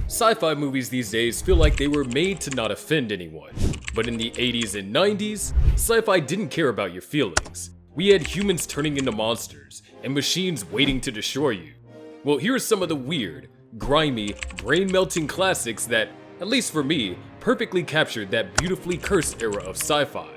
Sci-fi movies these days feel like they were made to not offend anyone. But in the 80s and 90s, sci-fi didn't care about your feelings. We had humans turning into monsters, and machines waiting to destroy you. Well, here are some of the weird, grimy, brain-melting classics that, at least for me, perfectly captured that beautifully cursed era of sci-fi.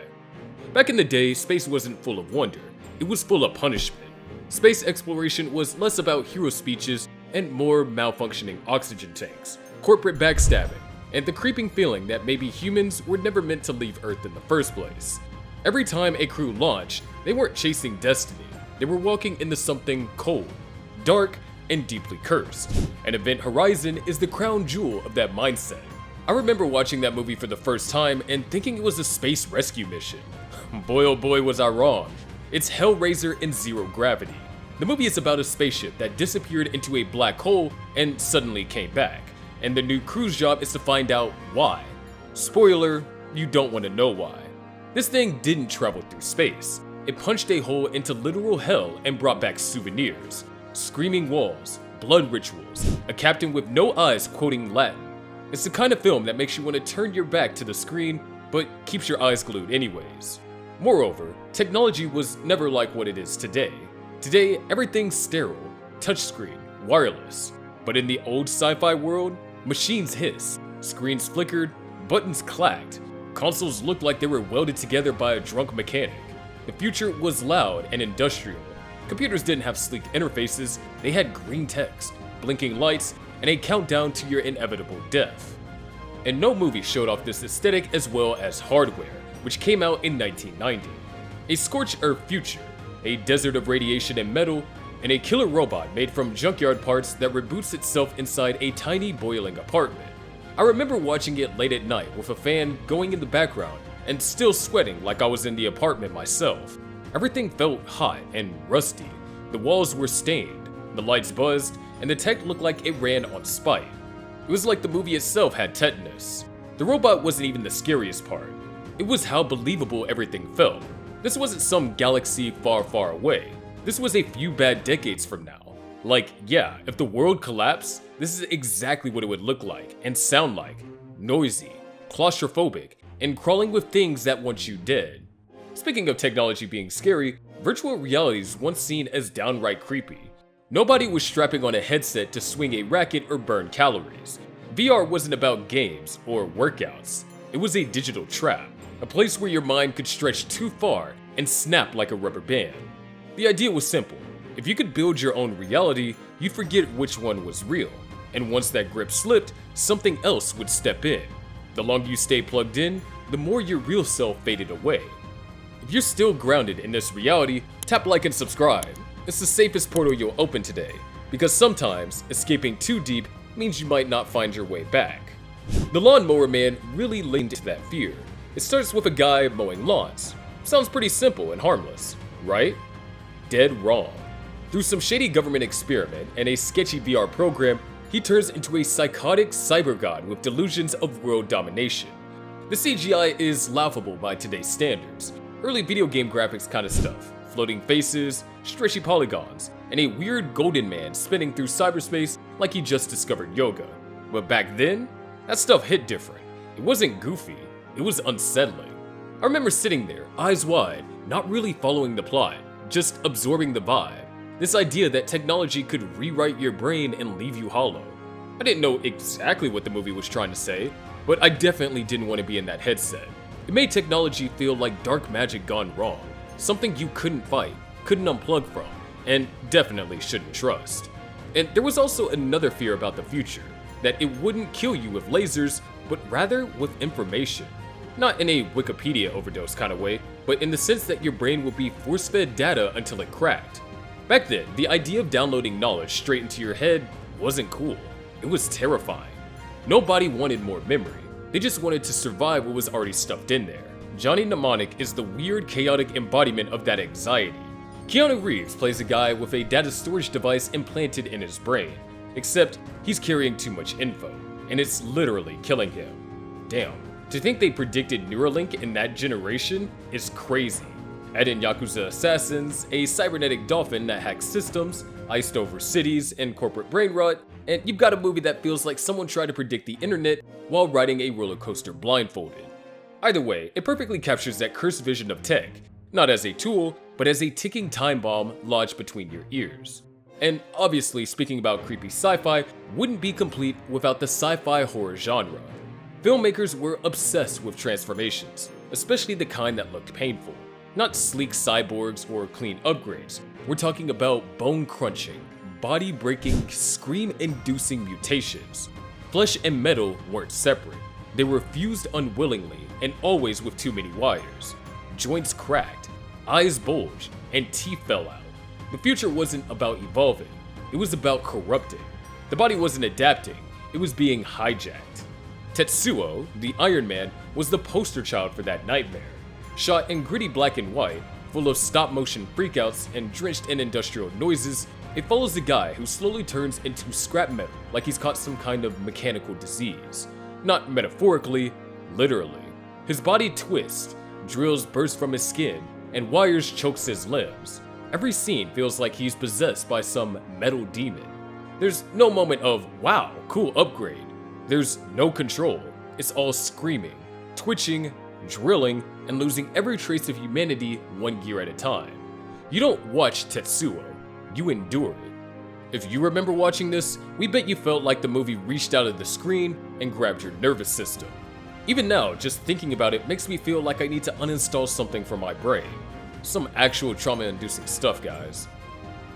Back in the day, space wasn't full of wonder, it was full of punishment. Space exploration was less about hero speeches and more malfunctioning oxygen tanks, corporate backstabbing, and the creeping feeling that maybe humans were never meant to leave Earth in the first place. Every time a crew launched, they weren't chasing destiny, they were walking into something cold, dark, and deeply cursed. And Event Horizon is the crown jewel of that mindset. I remember watching that movie for the first time and thinking it was a space rescue mission. Boy oh boy was I wrong. It's Hellraiser in zero gravity. The movie is about a spaceship that disappeared into a black hole and suddenly came back, and the new crew's job is to find out why. Spoiler, you don't want to know why. This thing didn't travel through space. It punched a hole into literal hell and brought back souvenirs, screaming walls, blood rituals, a captain with no eyes quoting Latin. It's the kind of film that makes you want to turn your back to the screen, but keeps your eyes glued anyways. Moreover, technology was never like what it is today. Today, everything's sterile, touchscreen, wireless. But in the old sci-fi world, machines hissed, screens flickered, buttons clacked, consoles looked like they were welded together by a drunk mechanic. The future was loud and industrial. Computers didn't have sleek interfaces, they had green text, blinking lights, and a countdown to your inevitable death. And no movie showed off this aesthetic as well as Hardware, which came out in 1990. A scorched earth future, a desert of radiation and metal, and a killer robot made from junkyard parts that reboots itself inside a tiny boiling apartment. I remember watching it late at night with a fan going in the background and still sweating like I was in the apartment myself. Everything felt hot and rusty. The walls were stained, the lights buzzed, and the tech looked like it ran on spite. It was like the movie itself had tetanus. The robot wasn't even the scariest part. It was how believable everything felt. This wasn't some galaxy far, far away. This was a few bad decades from now. Like, yeah, if the world collapsed, this is exactly what it would look like and sound like. Noisy, claustrophobic, and crawling with things that want you dead. Speaking of technology being scary, virtual reality is once seen as downright creepy. Nobody was strapping on a headset to swing a racket or burn calories. VR wasn't about games or workouts. It was a digital trap, a place where your mind could stretch too far and snap like a rubber band. The idea was simple. If you could build your own reality, you'd forget which one was real. And once that grip slipped, something else would step in. The longer you stayed plugged in, the more your real self faded away. If you're still grounded in this reality, tap like and subscribe. It's the safest portal you'll open today, because sometimes escaping too deep means you might not find your way back. The Lawnmower Man really leaned into that fear. It starts with a guy mowing lawns. Sounds pretty simple and harmless, right? Dead wrong. Through some shady government experiment and a sketchy VR program, he turns into a psychotic cyber god with delusions of world domination. The CGI is laughable by today's standards. Early video game graphics kind of stuff. Floating faces, stretchy polygons, and a weird golden man spinning through cyberspace like he just discovered yoga. But back then, that stuff hit different. It wasn't goofy, it was unsettling. I remember sitting there, eyes wide, not really following the plot, just absorbing the vibe. This idea that technology could rewrite your brain and leave you hollow. I didn't know exactly what the movie was trying to say, but I definitely didn't want to be in that headset. It made technology feel like dark magic gone wrong, something you couldn't fight, couldn't unplug from, and definitely shouldn't trust. And there was also another fear about the future, that it wouldn't kill you with lasers, but rather with information. Not in a Wikipedia overdose kind of way, but in the sense that your brain would be force-fed data until it cracked. Back then, the idea of downloading knowledge straight into your head wasn't cool. It was terrifying. Nobody wanted more memory. They just wanted to survive what was already stuffed in there. Johnny Mnemonic is the weird, chaotic embodiment of that anxiety. Keanu Reeves plays a guy with a data storage device implanted in his brain, except he's carrying too much info, and it's literally killing him. Damn, to think they predicted Neuralink in that generation is crazy. Add in Yakuza assassins, a cybernetic dolphin that hacks systems, iced over cities, and corporate brain rot, and you've got a movie that feels like someone tried to predict the internet while riding a roller coaster blindfolded. Either way, it perfectly captures that cursed vision of tech, not as a tool, but as a ticking time bomb lodged between your ears. And obviously, speaking about creepy sci-fi wouldn't be complete without the sci-fi horror genre. Filmmakers were obsessed with transformations, especially the kind that looked painful. Not sleek cyborgs or clean upgrades. We're talking about bone-crunching, body-breaking, scream-inducing mutations. Flesh and metal weren't separate. They were fused unwillingly and always with too many wires. Joints cracked, eyes bulged, and teeth fell out. The future wasn't about evolving, it was about corrupting. The body wasn't adapting, it was being hijacked. Tetsuo, the Iron Man, was the poster child for that nightmare. Shot in gritty black and white, full of stop-motion freakouts and drenched in industrial noises, it follows a guy who slowly turns into scrap metal like he's caught some kind of mechanical disease. Not metaphorically, literally. His body twists, drills burst from his skin, and wires chokes his limbs. Every scene feels like he's possessed by some metal demon. There's no moment of, wow, cool upgrade. There's no control. It's all screaming, twitching, drilling, and losing every trace of humanity one gear at a time. You don't watch Tetsuo, you endure it. If you remember watching this, we bet you felt like the movie reached out of the screen and grabbed your nervous system. Even now, just thinking about it makes me feel like I need to uninstall something from my brain. Some actual trauma-inducing stuff, guys.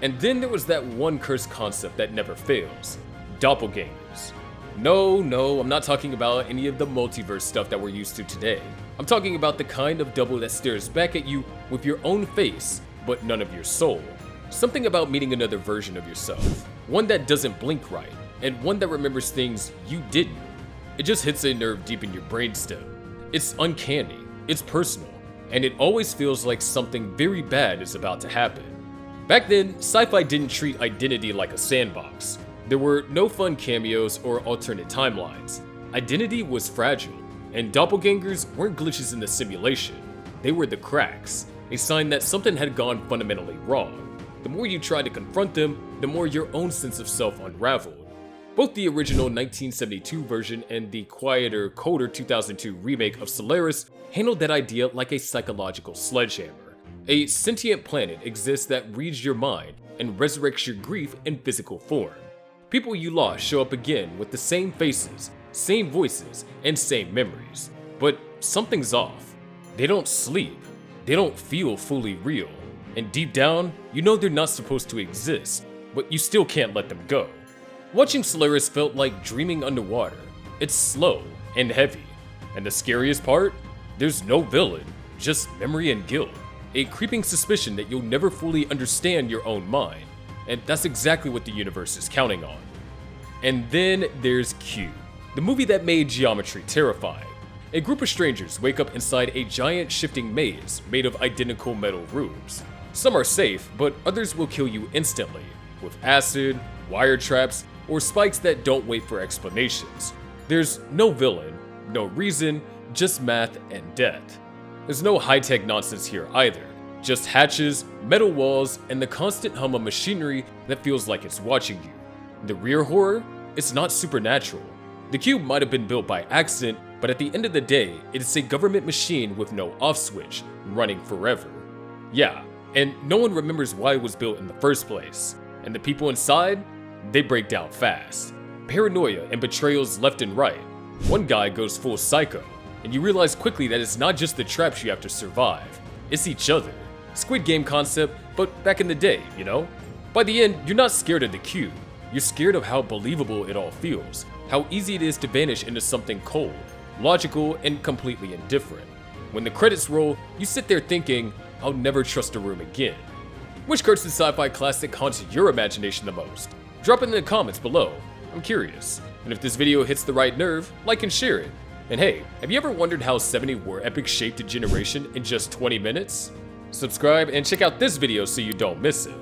And then there was that one cursed concept that never fails: doppelgangers. No, I'm not talking about any of the multiverse stuff that we're used to today. I'm talking about the kind of double that stares back at you with your own face, but none of your soul. Something about meeting another version of yourself. One that doesn't blink right, and one that remembers things you didn't. It just hits a nerve deep in your brainstem. It's uncanny, it's personal, and it always feels like something very bad is about to happen. Back then, sci-fi didn't treat identity like a sandbox. There were no fun cameos or alternate timelines. Identity was fragile, and doppelgangers weren't glitches in the simulation. They were the cracks, a sign that something had gone fundamentally wrong. The more you tried to confront them, the more your own sense of self unraveled. Both the original 1972 version and the quieter, colder 2002 remake of Solaris handled that idea like a psychological sledgehammer. A sentient planet exists that reads your mind and resurrects your grief in physical form. People you lost show up again with the same faces, same voices, and same memories. But something's off. They don't sleep. They don't feel fully real. And deep down, you know they're not supposed to exist, but you still can't let them go. Watching Solaris felt like dreaming underwater. It's slow and heavy. And the scariest part? There's no villain, just memory and guilt. A creeping suspicion that you'll never fully understand your own mind. And that's exactly what the universe is counting on. And then there's Q, the movie that made geometry terrifying. A group of strangers wake up inside a giant shifting maze made of identical metal rooms. Some are safe, but others will kill you instantly, with acid, wire traps, or spikes that don't wait for explanations. There's no villain, no reason, just math and death. There's no high-tech nonsense here either, just hatches, metal walls, and the constant hum of machinery that feels like it's watching you. The rear horror? It's not supernatural. The cube might have been built by accident, but at the end of the day, it's a government machine with no off switch, running forever. Yeah, and no one remembers why it was built in the first place. And the people inside? They break down fast. Paranoia and betrayals left and right. One guy goes full psycho, and you realize quickly that it's not just the traps you have to survive, it's each other. Squid Game concept, but back in the day, you know? By the end, you're not scared of the cube. You're scared of how believable it all feels, how easy it is to vanish into something cold, logical, and completely indifferent. When the credits roll, you sit there thinking, I'll never trust a room again. Which cursed sci-fi classic haunts your imagination the most? Drop it in the comments below, I'm curious. And if this video hits the right nerve, like and share it. And hey, have you ever wondered how 70 war epics shaped a generation in just 20 minutes? Subscribe and check out this video so you don't miss it.